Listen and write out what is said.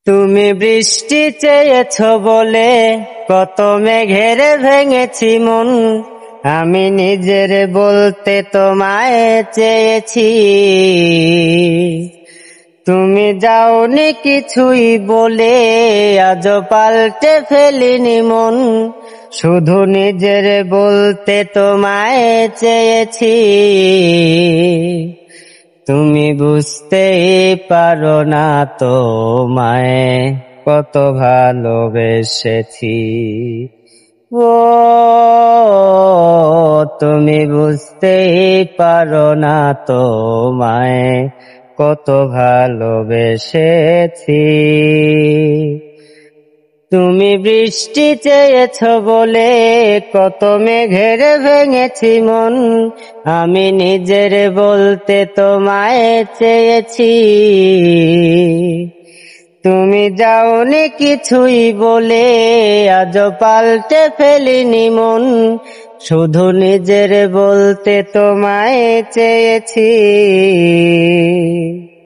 তুমি বৃষ্টি চেয়েছ বলে কত মেঘের ভেঙেছি মন, আমি নিজের বলতে তোমায় চেয়েছি। তুমি যাওনি কিছুই বলে আজ পাল্টে ফেলিনি মন, শুধু নিজের বলতে তোমায় চেয়েছি। তুমি বুঝতেই পারো না তোমায় কত ভালোবেসেছি। ও তুমি বুঝতেই পারো না তোমায় কত ভালোবেসেছি। তুমি বৃষ্টি চেয়েছ বলে কত মেঘের ভেঙেছি মন, আমি নিজের বলতে তোমায় চেয়েছি। তুমি যাওনি কিছুই বলে আজ পাল্টে ফেলিনি মন, শুধু নিজের বলতে তোমায় চেয়েছি।